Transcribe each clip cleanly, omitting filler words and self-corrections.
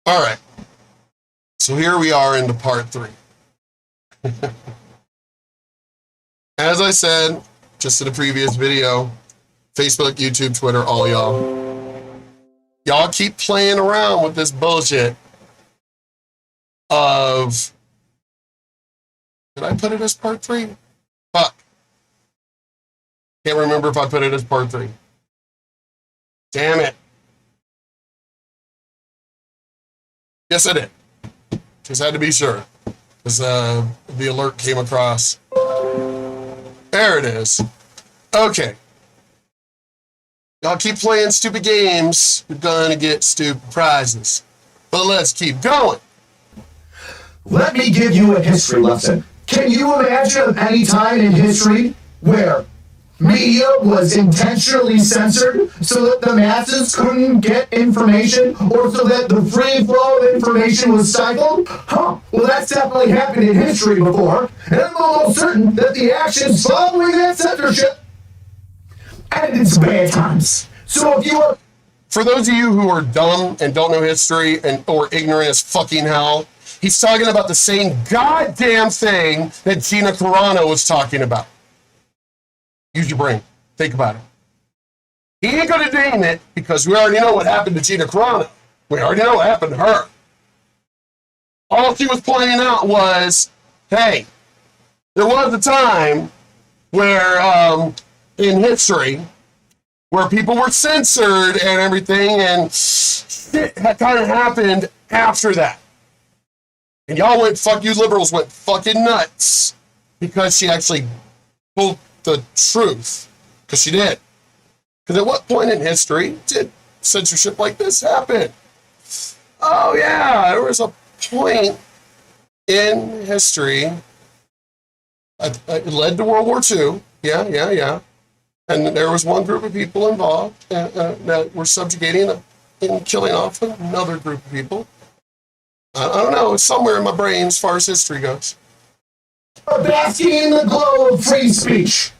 All right. So here we are into part 3. As I said, just in the previous video, Facebook, YouTube, Twitter, all y'all keep playing around with this bullshit of, did I put it as part 3? Fuck. Can't remember if I put it as part 3. Damn it. Yes, I did. Just had to be sure, because the alert came across. There it is. Okay. Y'all keep playing stupid games, you're gonna get stupid prizes. But let's keep going. Let me give you a history lesson. Can you imagine any time in history where media was intentionally censored so that the masses couldn't get information, or so that the free flow of information was stifled? Well, that's definitely happened in history before, and I'm almost certain that the actions following that censorship ended in some bad times. So if you are... For those of you who are dumb and don't know history or ignorant as fucking hell, he's talking about the same goddamn thing that Gina Carano was talking about. Use your brain. Think about it. He ain't going to name it because we already know what happened to Gina Carano. We already know what happened to her. All she was pointing out was, hey, there was a time where, in history, where people were censored and everything, and shit had kind of happened after that. And y'all went, fuck you liberals, went fucking nuts because she actually pulled the truth, because she did. Because at what point in history did censorship like this happen? Oh yeah, there was a point in history. It led to World War II. Yeah. And there was one group of people involved that were subjugating and killing off another group of people. I don't know. It's somewhere in my brain as far as history goes. Basking in the glow of free speech,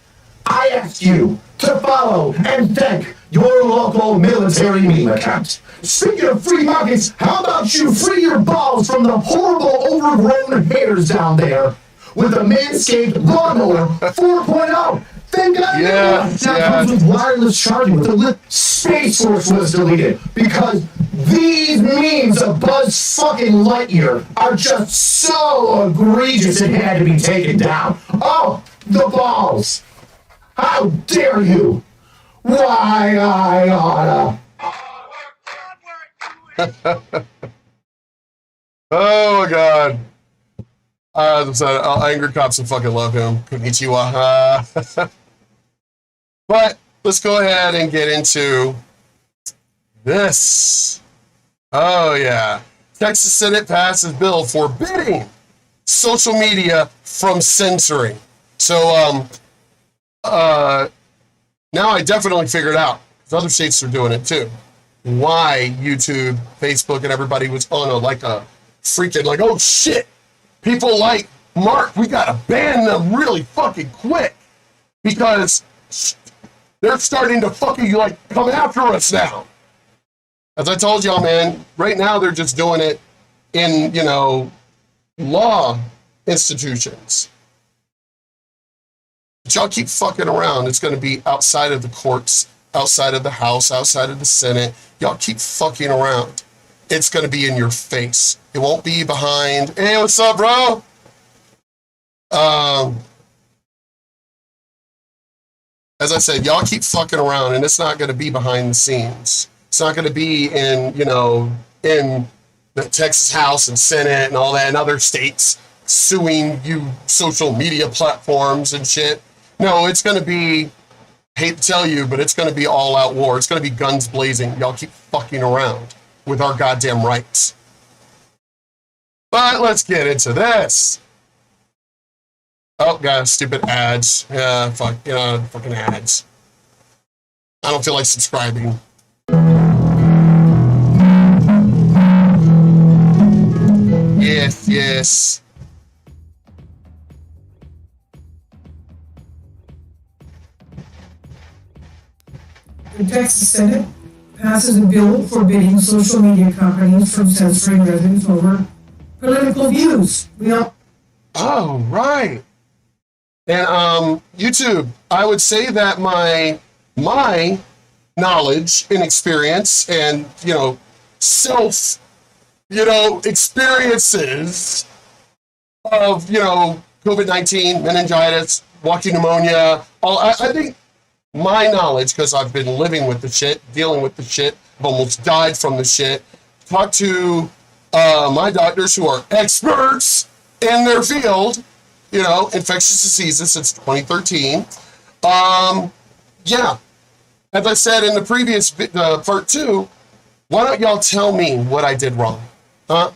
I ask you to follow and thank your local military meme account. Speaking of free markets, how about you free your balls from the horrible overgrown haters down there with the Manscaped Lawnmower 4.0? Thank God that comes with wireless charging, with the Space Force was deleted, because these memes of Buzz fucking Lightyear are just so egregious it had to be taken down. Oh, the balls! How dare you? Why I oughta. Oh my God. As I said, angry cops will fucking love him. Konnichiwa. But let's go ahead and get into this. Oh yeah. Texas Senate passes bill forbidding social media from censoring. So now I definitely figured out, because other states are doing it too, why YouTube, Facebook, and everybody was on a freaking like, oh shit, people like Mark, we gotta ban them really fucking quick, because they're starting to fucking come after us now. As I told y'all, man, right now they're just doing it in, law institutions. But y'all keep fucking around. It's going to be outside of the courts, outside of the House, outside of the Senate. Y'all keep fucking around. It's going to be in your face. It won't be behind, hey, what's up, bro? As I said, y'all keep fucking around, and it's not going to be behind the scenes. It's not going to be in the Texas House and Senate and all that, and other states suing you social media platforms and shit. No, it's going to be, hate to tell you, but it's going to be all-out war. It's going to be guns blazing. Y'all keep fucking around with our goddamn rights. But let's get into this. Oh, God, stupid ads. Yeah, fucking ads. I don't feel like subscribing. Yes. The Texas Senate passes a bill forbidding social media companies from censoring residents over political views. Oh, right. And YouTube, I would say that my knowledge and experience and, self, experiences of, COVID-19, meningitis, walking pneumonia, I think my knowledge, because I've been living with the shit, dealing with the shit, I've almost died from the shit, talked to my doctors who are experts in their field, infectious diseases since 2013. Yeah, as I said in the previous part 2, why don't y'all tell me what I did wrong? Huh?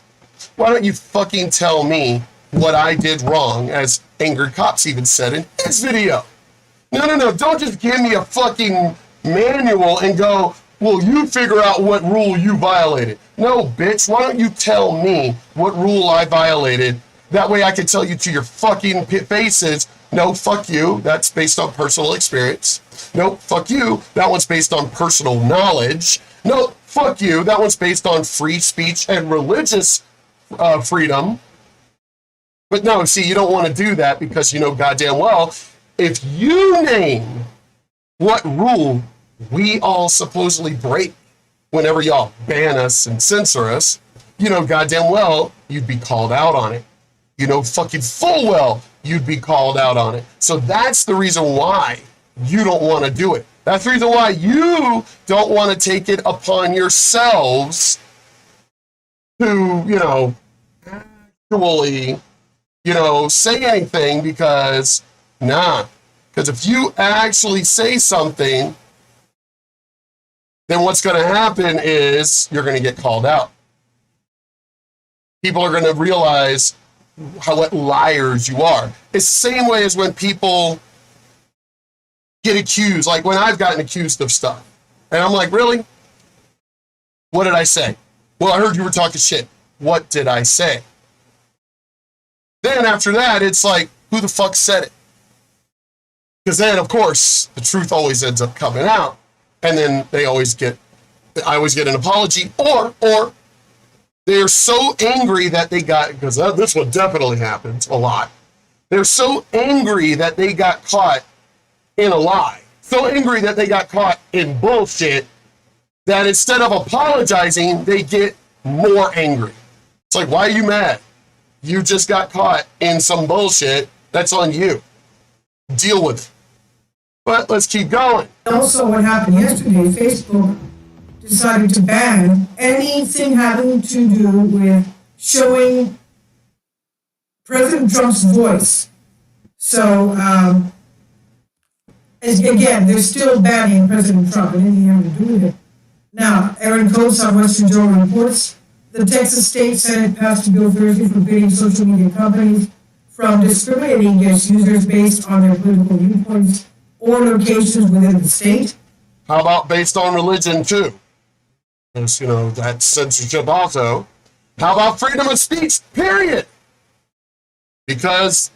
Why don't you fucking tell me what I did wrong, as Angry Cops even said in his video? No, don't just give me a fucking manual and go, well, you figure out what rule you violated. No, bitch, why don't you tell me what rule I violated? That way I can tell you to your fucking faces, no, fuck you, that's based on personal experience. No, fuck you, that one's based on personal knowledge. No, fuck you, that one's based on free speech and religious freedom. But no, see, you don't want to do that because you know goddamn well, if you name what rule we all supposedly break whenever y'all ban us and censor us, you know goddamn well you'd be called out on it. You know fucking full well you'd be called out on it. So that's the reason why you don't want to do it. That's the reason why you don't want to take it upon yourselves to, actually, say anything because, because if you actually say something, then what's going to happen is you're going to get called out. People are going to realize what liars you are. It's the same way as when people get accused, like when I've gotten accused of stuff. And I'm like, really? What did I say? Well, I heard you were talking shit. What did I say? Then after that, it's like, who the fuck said it? Because then, of course, the truth always ends up coming out. And then I always get an apology, or they're so angry that they got, because this one definitely happens a lot. They're so angry that they got caught in a lie. So angry that they got caught in bullshit that instead of apologizing, they get more angry. It's like, why are you mad? You just got caught in some bullshit. That's on you. Deal with it. But let's keep going. Also, what happened yesterday, Facebook decided to ban anything having to do with showing President Trump's voice. So, again, they're still banning President Trump and anything having to do with it. Now, Aaron Coates on Western Journal reports the Texas State Senate passed a bill Thursday forbidding social media companies from discriminating against users based on their political viewpoints or locations within the state. How about based on religion, too? Because, that's censorship also. How about freedom of speech, period? Because,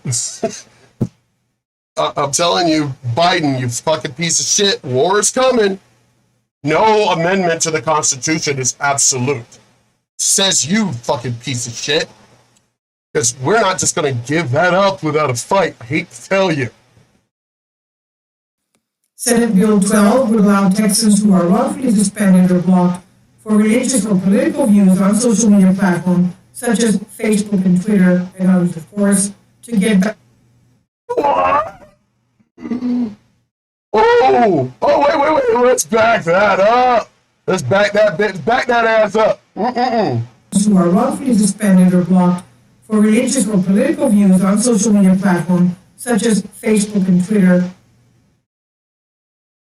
I'm telling you, Biden, you fucking piece of shit, war is coming. No amendment to the Constitution is absolute. Says you, fucking piece of shit. Because we're not just going to give that up without a fight. I hate to tell you. Senate Bill 12 would allow Texans who are wrongfully suspended or blocked for religious or political views on social media platforms such as Facebook and Twitter and others, of course, to get back. What? Wait. Let's back that up. Let's back that ass up. Who are wrongfully suspended or blocked for religious or political views on social media platforms such as Facebook and Twitter.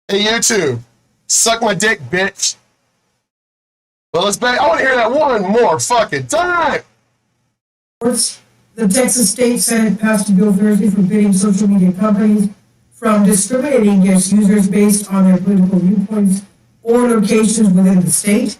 Hey, YouTube, suck my dick, bitch. Well, let's back. I want to hear that one more fucking time. The Texas State Senate passed a bill Thursday forbidding social media companies from discriminating against users based on their political viewpoints or locations within the state.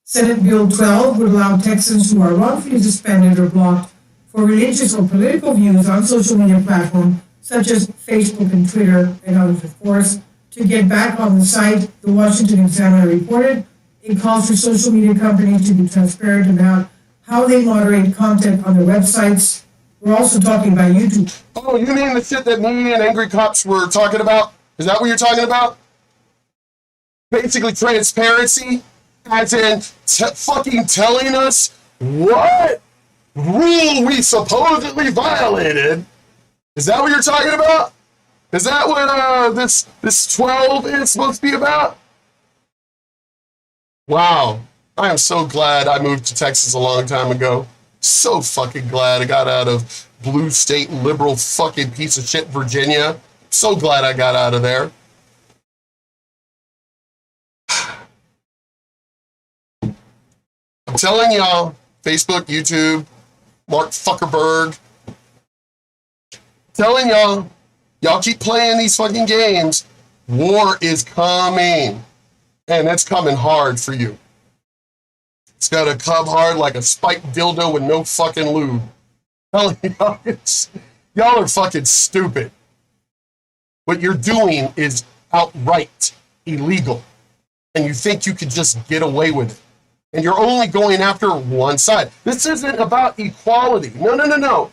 Senate Bill 12 would allow Texans who are wrongfully suspended or blocked for religious or political views on social media platforms such as Facebook and Twitter and others, of course, to get back on the site, the Washington Examiner reported. It calls for social media companies to be transparent about how they moderate content on their websites. We're also talking about YouTube. Oh, you mean the shit that me and Angry Cops were talking about? Is that what you're talking about? Basically transparency, as in fucking telling us what rule we supposedly violated. Is that what you're talking about? Is that what this 12 is supposed to be about? Wow. I am so glad I moved to Texas a long time ago. So fucking glad I got out of blue state liberal fucking piece of shit Virginia. So glad I got out of there. I'm telling y'all, Facebook, YouTube, Mark Zuckerberg, telling y'all, y'all keep playing these fucking games. War is coming. And it's coming hard for you. It's gonna come hard like a spiked dildo with no fucking lube. Telling y'all, y'all are fucking stupid. What you're doing is outright illegal. And you think you could just get away with it. And you're only going after one side. This isn't about equality. No.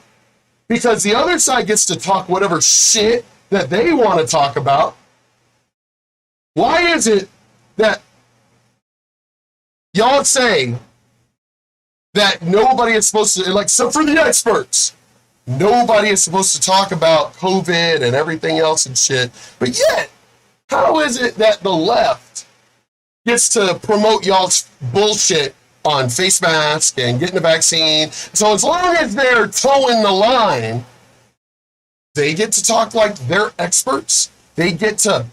Because the other side gets to talk whatever shit that they want to talk about. Why is it that y'all say that nobody is supposed to, like, so for the experts, nobody is supposed to talk about COVID and everything else and shit. But yet, how is it that the left gets to promote y'all's bullshit on face mask and getting the vaccine? So as long as they're towing the line, they get to talk like they're experts. They get to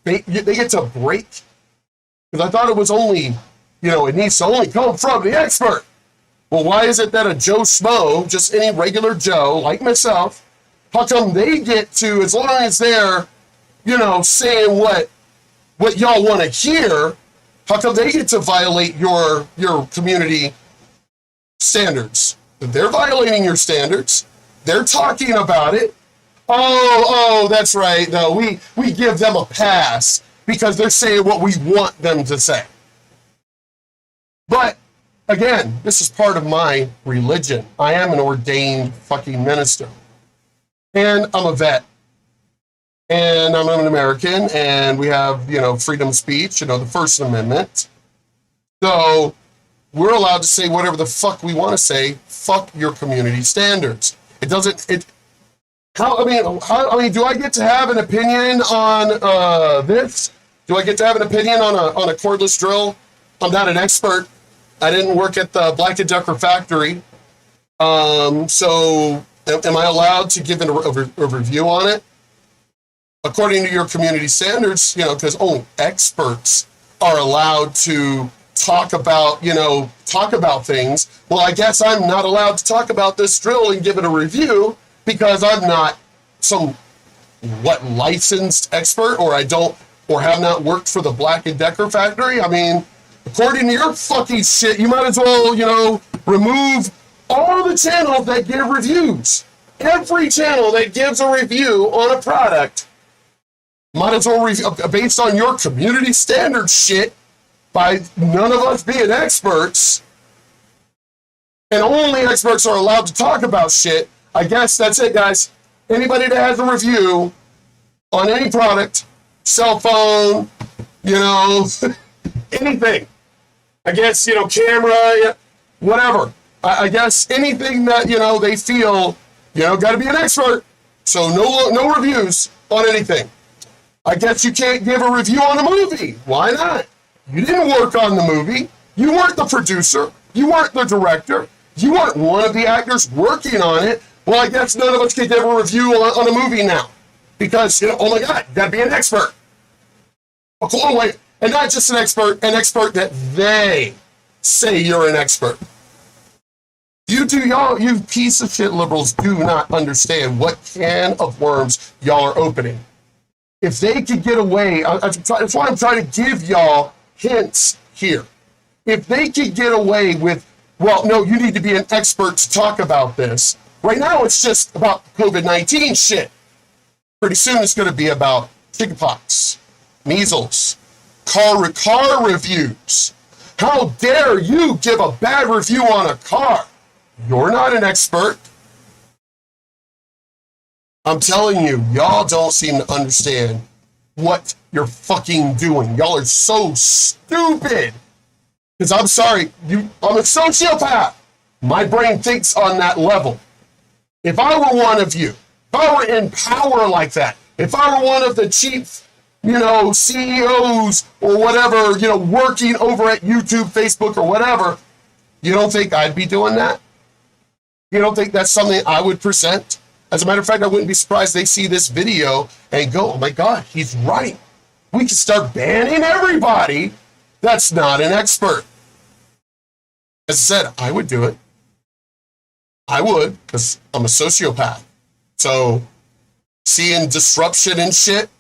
break. Because I thought it was only, it needs to only come from the expert. Well, why is it that a Joe Schmo, just any regular Joe like myself, how come they get to, as long as they're, saying what y'all want to hear, how come they get to violate your community standards? They're violating your standards. They're talking about it. Oh, that's right. No, we give them a pass because they're saying what we want them to say. But again, this is part of my religion. I am an ordained fucking minister. And I'm a vet. And I'm an American, and we have, freedom of speech, the First Amendment. So we're allowed to say whatever the fuck we want to say. Fuck your community standards. It doesn't, do I get to have an opinion on this? Do I get to have an opinion on a cordless drill? I'm not an expert. I didn't work at the Black & Decker factory. So am I allowed to give a review on it? According to your community standards, because only experts are allowed to talk about things. Well, I guess I'm not allowed to talk about this drill and give it a review because I'm not some licensed expert, or have not worked for the Black & Decker factory. I mean, according to your fucking shit, you might as well, remove all the channels that give reviews. Every channel that gives a review on a product might as well based on your community standard shit, by none of us being experts, and only experts are allowed to talk about shit. I guess that's it, guys. Anybody that has a review on any product, cell phone, anything. I guess, camera, whatever. I guess anything that, they feel, got to be an expert. So no reviews on anything. I guess you can't give a review on a movie. Why not? You didn't work on the movie. You weren't the producer. You weren't the director. You weren't one of the actors working on it. Well, I guess none of us can give a review on a movie now. Because, oh my God, you gotta be an expert. Oh, wait. And not just an expert that they say you're an expert. You piece of shit liberals do not understand what can of worms y'all are opening. If they could get away, that's why I'm trying to give y'all hints here. If they could get away with, well, no, you need to be an expert to talk about this. Right now, it's just about COVID-19 shit. Pretty soon, it's going to be about chickenpox. measles, car reviews. How dare you give a bad review on a car? You're not an expert. I'm telling you, y'all don't seem to understand what you're fucking doing. Y'all are so stupid. Because I'm sorry, I'm a sociopath. My brain thinks on that level. If I were one of you, if I were in power like that, if I were one of the chief, CEOs or whatever, working over at YouTube, Facebook, or whatever, you don't think I'd be doing that? You don't think that's something I would present? As a matter of fact, I wouldn't be surprised they see this video and go, oh my God, he's right. We can start banning everybody that's not an expert. As I said, I would do it. I would, because I'm a sociopath. So, seeing disruption and shit,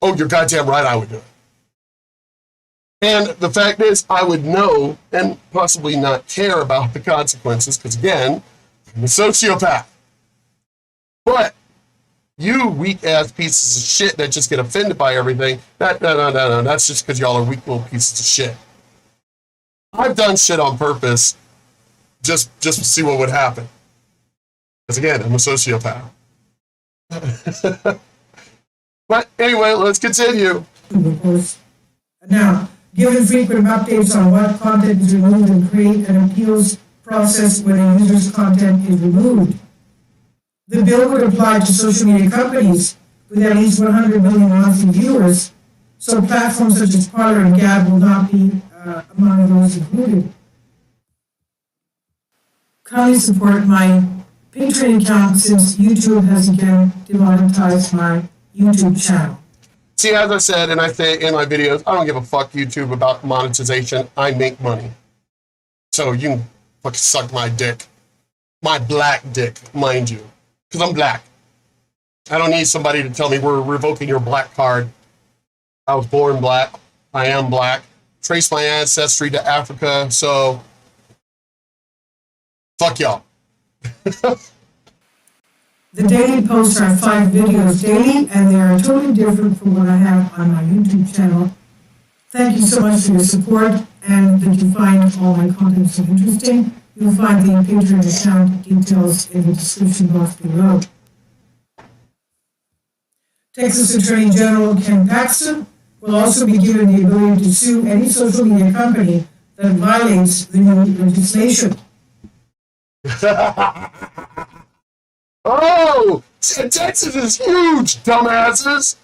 oh, you're goddamn right I would do it. And the fact is, I would know and possibly not care about the consequences, because again, I'm a sociopath. But you weak-ass pieces of shit that just get offended by everything, no, that's just because y'all are weak little pieces of shit. I've done shit on purpose just to see what would happen. Because again, I'm a sociopath. But anyway, let's continue. Of course. Now, given frequent updates on what content is removed and create an appeals process when a user's content is removed. The bill would apply to social media companies with at least 100 million monthly viewers, so platforms such as Parler and Gab will not be among those included. Kindly support my Patreon account since YouTube has again demonetized my YouTube channel. See, as I said, and I say in my videos, I don't give a fuck YouTube about monetization. I make money. So you can fucking suck my dick. My black dick, mind you. Because I'm black. I don't need somebody to tell me we're revoking your black card. I was born black. I am black. Trace my ancestry to Africa, so fuck y'all. The daily posts are 5 videos daily, and they are totally different from what I have on my YouTube channel. Thank you so much for your support, and that you find all my content so interesting. You'll find the Patreon account details in the description box below. Texas Attorney General Ken Paxton will also be given the ability to sue any social media company that violates the new legislation. Oh, Texas is huge, dumbasses.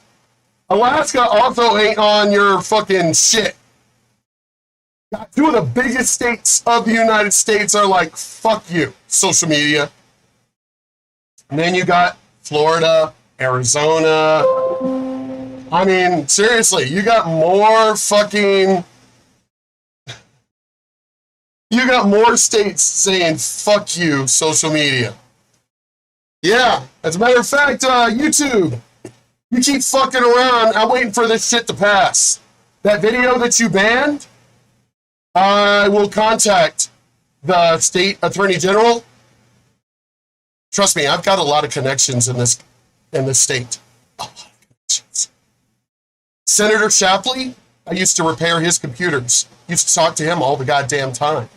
Alaska also ain't on your fucking shit. Two of the biggest states of the United States are like, fuck you, social media. And then you got Florida, Arizona. I mean, seriously, you got more states saying, fuck you, social media. Yeah, as a matter of fact, YouTube, you keep fucking around. I'm waiting for this shit to pass. That video that you banned, I will contact the state attorney general. Trust me, I've got a lot of connections in this state. A lot of connections. Senator Shapley, I used to repair his computers. Used to talk to him all the goddamn time.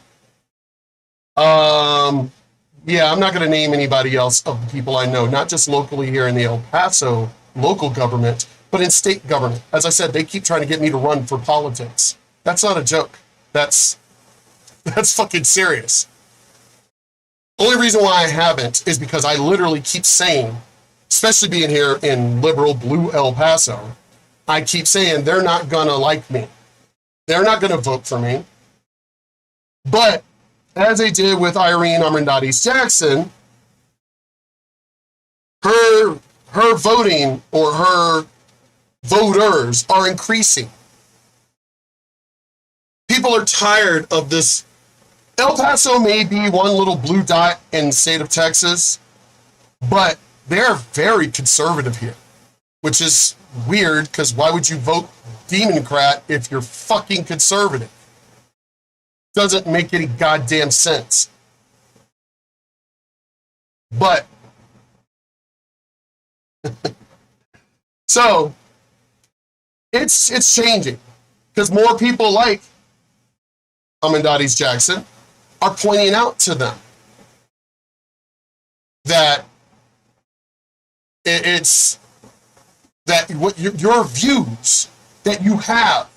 Yeah, I'm not going to name anybody else of the people I know, not just locally here in the El Paso local government, but in state government. As I said, they keep trying to get me to run for politics. That's not a joke. That's fucking serious. Only reason why I haven't is because I literally keep saying, especially being here in liberal blue El Paso, I keep saying they're not going to like me. They're not going to vote for me. But as they did with Irene Armendariz Jackson, her voting or her voters are increasing. People are tired of this. El Paso may be one little blue dot in the state of Texas, but they're very conservative here, which is weird because why would you vote Democrat if you're fucking conservative? Doesn't make any goddamn sense. But so It's changing because more people like Amandades Jackson are pointing out to them that it's that what your views that you have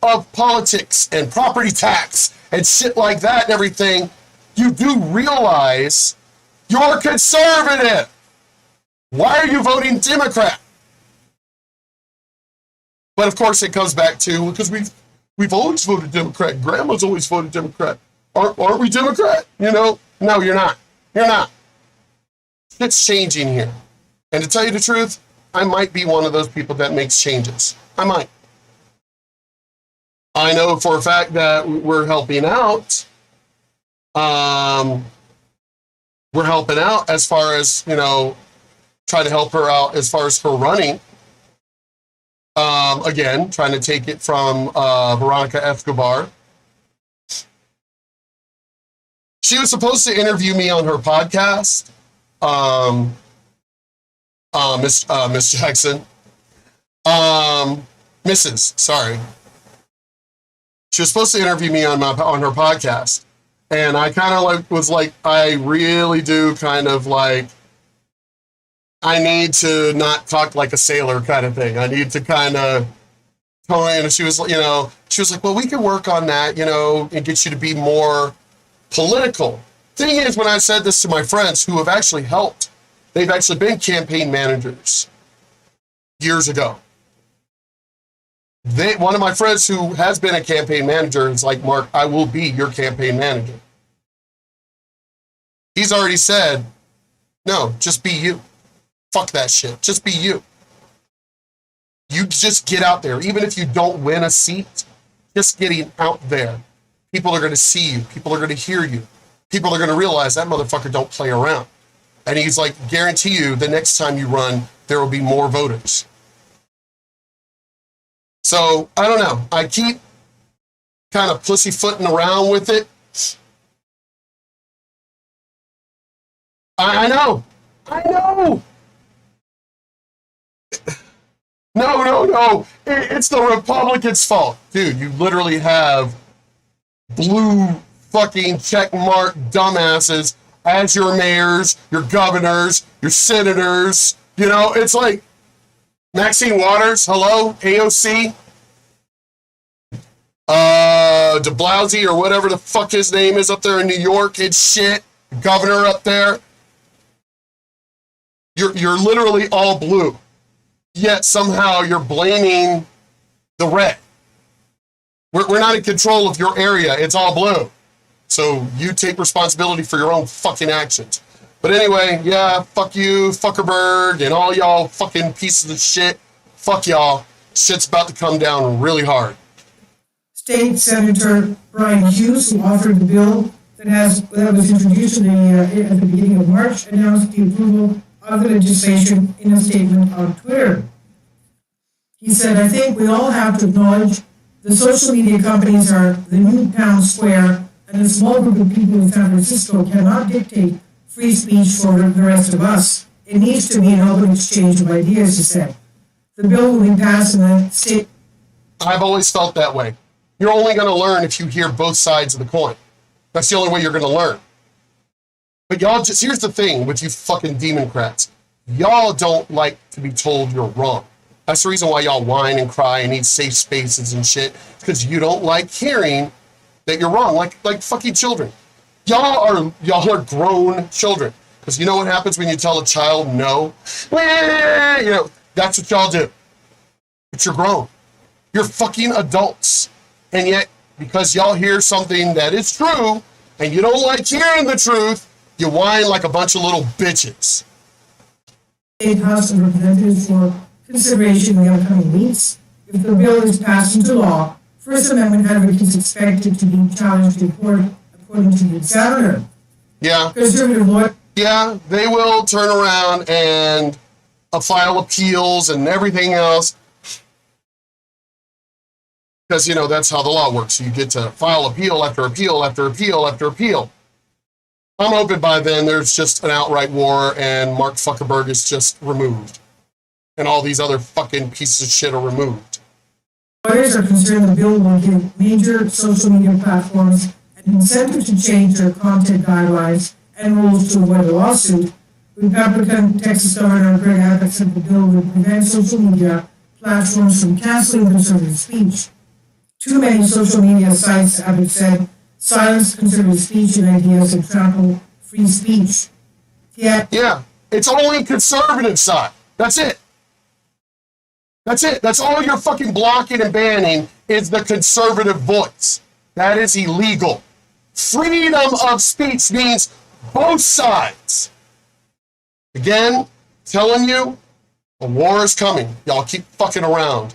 of politics and property tax and shit like that and everything, you do realize you're conservative. Why are you voting Democrat? But of course it comes back to, because we've always voted Democrat. Grandma's always voted Democrat. Aren't we Democrat? You know? No, you're not. You're not. It's changing here. And to tell you the truth, I might be one of those people that makes changes. I might. I know for a fact that we're helping out. We're helping out as far as, you know, try to help her out as far as her running. Again, trying to take it from Veronica Escobar. She was supposed to interview me on her podcast, Miss Jackson. Mrs. Sorry. She was supposed to interview me on her podcast. And I kind of was like, I really do kind of like, I need to not talk like a sailor kind of thing. I need to kind of tell her, and she was like, well, we can work on that, and get you to be more political. Thing is, when I said this to my friends who have actually helped, they've actually been campaign managers years ago. One of my friends who has been a campaign manager is like, Mark, I will be your campaign manager. He's already said, no, just be you. Fuck that shit. Just be you. You just get out there. Even if you don't win a seat, just getting out there. People are going to see you. People are going to hear you. People are going to realize that motherfucker don't play around. And he's like, guarantee you, the next time you run, there will be more voters. So, I don't know. I keep kind of pussyfooting around with it. I know. I know. No. It's the Republicans' fault. Dude, you literally have blue fucking checkmark dumbasses as your mayors, your governors, your senators. It's like Maxine Waters, hello, AOC. De Blasio or whatever the fuck his name is up there in New York, it's shit. Governor up there. You're literally all blue. Yet somehow you're blaming the red. We're not in control of your area. It's all blue. So you take responsibility for your own fucking actions. But anyway, yeah, fuck you, Fuckerberg, and all y'all fucking pieces of shit. Fuck y'all. Shit's about to come down really hard. State Senator Brian Hughes, who authored the bill that was introduced at the beginning of March, announced the approval of the legislation in a statement on Twitter. He said, I think we all have to acknowledge the social media companies are the new town square, and a small group of people in San Francisco cannot dictate free speech for the rest of us. It needs to be an open exchange of ideas, he said. The bill will be passed in the state. I've always felt that way. You're only going to learn if you hear both sides of the coin. That's the only way you're going to learn. But y'all here's the thing with you fucking Democrats. Y'all don't like to be told you're wrong. That's the reason why y'all whine and cry and need safe spaces and shit. Because you don't like hearing that you're wrong, like fucking children. Y'all are grown children. Because you know what happens when you tell a child no? That's what y'all do. But you're grown. You're fucking adults. And yet, because y'all hear something that is true, and you don't like hearing the truth, you whine like a bunch of little bitches. State House of Representatives for consideration in the upcoming weeks. If the bill is passed into law, First Amendment advocates is expected to be challenged in court, according to the Examiner. Yeah. Conservative lawyer. Yeah, they will turn around and file appeals and everything else. Because, that's how the law works. You get to file appeal after appeal after appeal after appeal. I'm hoping by then there's just an outright war and Mark Zuckerberg is just removed. And all these other fucking pieces of shit are removed. Lawyers are concerned the bill will give major social media platforms an incentive to change their content guidelines and rules to avoid a lawsuit. Republican Texas Governor Greg Abbott said the bill would prevent social media platforms from canceling conservative speech. Too many social media sites, Abbott said, silence conservative speech and ideas and trample free speech. Yeah, it's only conservative side. That's it. That's it. That's all you're fucking blocking and banning is the conservative voice. That is illegal. Freedom of speech means both sides. Again, telling you, a war is coming. Y'all keep fucking around.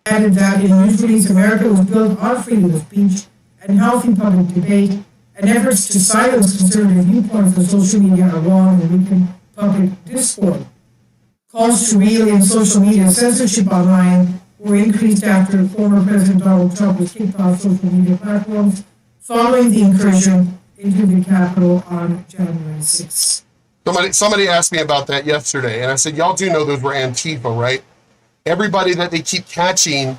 Added that in news release, America was built on freedom of speech and healthy public debate, and efforts to silence conservative viewpoints on social media are wrong and weaken public discourse. Calls to reel in social media censorship online were increased after former President Donald Trump was kicked off social media platforms following the incursion into the Capitol on January 6th. Somebody asked me about that yesterday, and I said, y'all do know those were Antifa, right? Everybody that they keep catching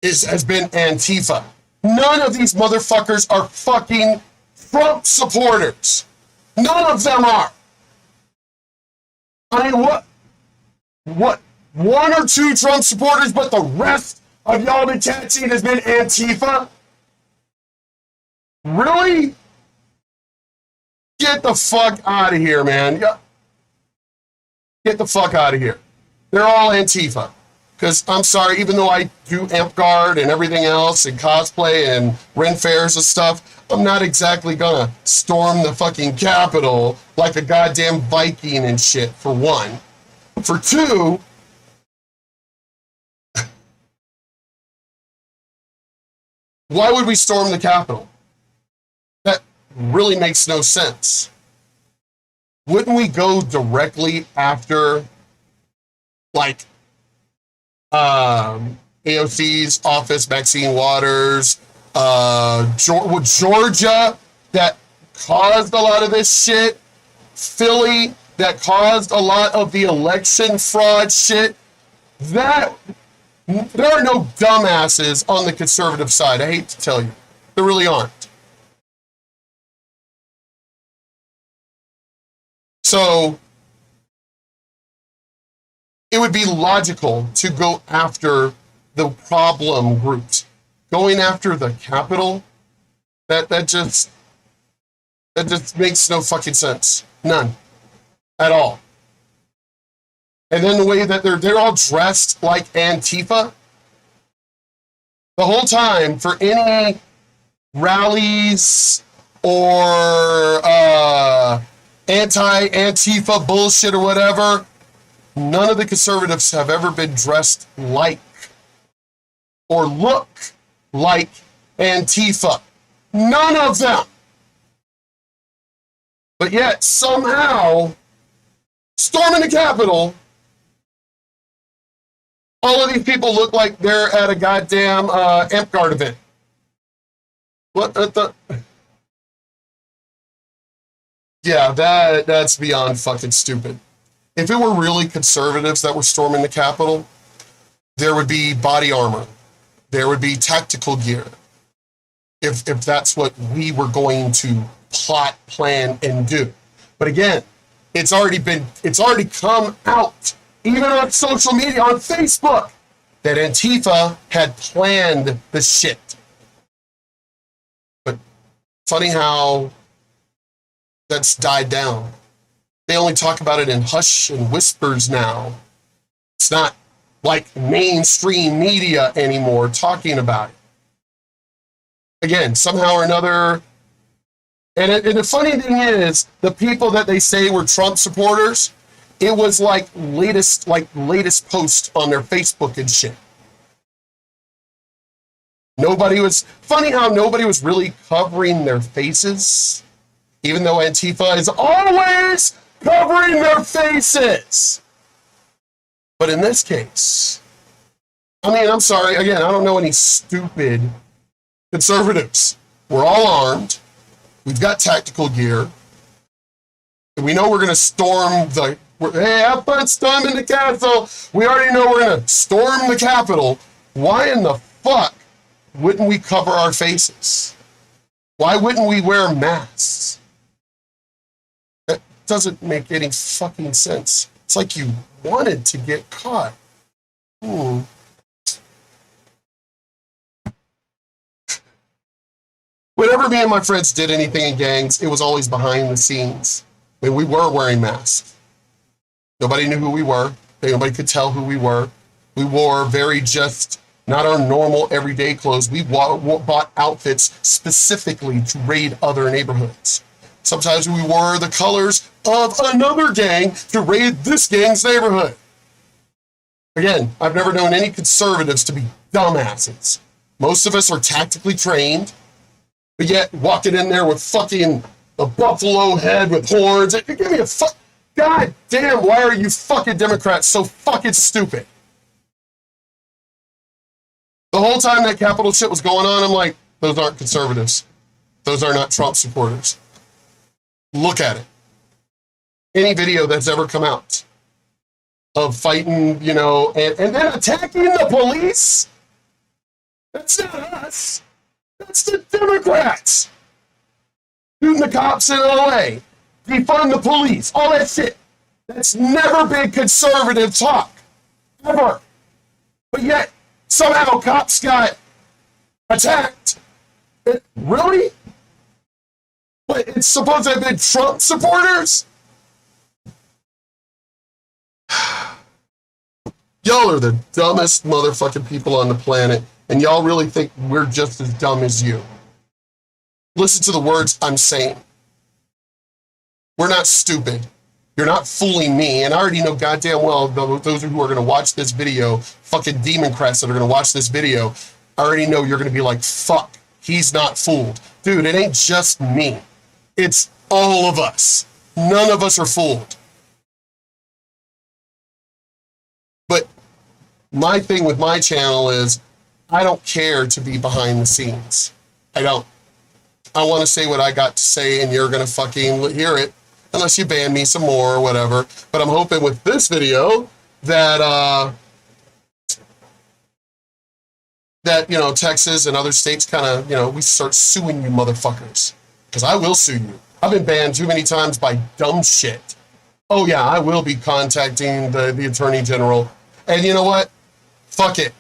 has been Antifa. None of these motherfuckers are fucking Trump supporters. None of them are. I mean, what? One or two Trump supporters, but the rest of y'all been catching has been Antifa? Really? Get the fuck out of here, man. Get the fuck out of here. They're all Antifa. Because I'm sorry, even though I do amp guard and everything else and cosplay and Ren fairs and stuff, I'm not exactly gonna storm the fucking Capitol like a goddamn Viking and shit, for one. For two, why would we storm the Capitol? That really makes no sense. Wouldn't we go directly after, like, AOC's office, Maxine Waters, Georgia, that caused a lot of this shit, Philly, that caused a lot of the election fraud shit? There are no dumbasses on the conservative side. I hate to tell you. There really aren't. So it would be logical to go after the problem groups. Going after the Capitol, that just makes no fucking sense. None. At all. And then the way that they're all dressed like Antifa. The whole time, for any rallies or anti-Antifa bullshit or whatever, none of the conservatives have ever been dressed like or look like Antifa. None of them. But yet, somehow, storming the Capitol, all of these people look like they're at a goddamn amp guard event. What the? Yeah, that's beyond fucking stupid. If it were really conservatives that were storming the Capitol, there would be body armor. There would be tactical gear. If that's what we were going to plot, plan, and do. But again, it's already come out, even on social media, on Facebook, that Antifa had planned the shit. But funny how that's died down. They only talk about it in hush and whispers now. It's not like mainstream media anymore talking about it. Again, somehow or another. And the funny thing is, the people that they say were Trump supporters, it was like latest post on their Facebook and shit. Funny how nobody was really covering their faces, even though Antifa is always covering their faces. But in this case, I mean, I'm sorry, again, I don't know any stupid conservatives. We're all armed. We've got tactical gear. And we know we're going to storm the Hey, have fun storming the castle. We already know we're going to storm the Capitol. Why in the fuck wouldn't we cover our faces? Why wouldn't we wear masks? That doesn't make any fucking sense. It's like you wanted to get caught. Whenever me and my friends did anything in gangs, it was always behind the scenes. I mean, we were wearing masks. Nobody knew who we were. Nobody could tell who we were. We wore very just, not our normal everyday clothes. We bought outfits specifically to raid other neighborhoods. Sometimes we wore the colors of another gang to raid this gang's neighborhood. Again, I've never known any conservatives to be dumbasses. Most of us are tactically trained, but yet walking in there with fucking a buffalo head with horns. Give me a fuck. God damn, why are you fucking Democrats so fucking stupid? The whole time that Capitol shit was going on, I'm like, those aren't conservatives. Those are not Trump supporters. Look at it. Any video that's ever come out of fighting, you know, and then attacking the police? That's not us. That's the Democrats. Shooting the cops in LA. Defund the police. All that shit. That's never been conservative talk. Ever. But yet, somehow cops got attacked. Really? But it's supposed to have been Trump supporters? Y'all are the dumbest motherfucking people on the planet, and y'all really think we're just as dumb as you. Listen to the words I'm saying. We're not stupid. You're not fooling me, and I already know goddamn well those who are going to watch this video, fucking Democrats that are going to watch this video, I already know you're going to be like, fuck, he's not fooled. Dude, it ain't just me. It's all of us. None of us are fooled. But my thing with my channel is I don't care to be behind the scenes. I don't. I want to say what I got to say, and you're going to fucking hear it, unless you ban me some more or whatever. But I'm hoping with this video that, that, you know, Texas and other states kind of, you know, we start suing you motherfuckers. Because I will sue you. I've been banned too many times by dumb shit. Oh yeah, I will be contacting the Attorney General. And you know what? Fuck it.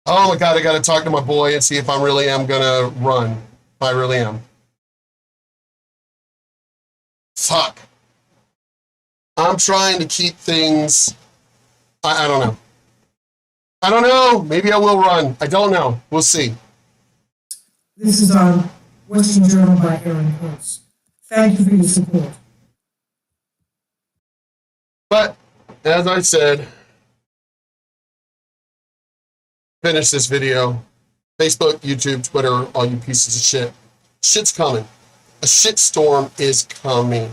Oh my God, I got to talk to my boy and see if I really am going to run. I really am. Fuck. I'm trying to keep things, I don't know. I don't know. Maybe I will run. I don't know. We'll see. This is on Western Journal by Aaron Kurtz. Thank you for your support. But, as I said, finish this video. Facebook, YouTube, Twitter, all you pieces of shit. Shit's coming. A shit storm is coming.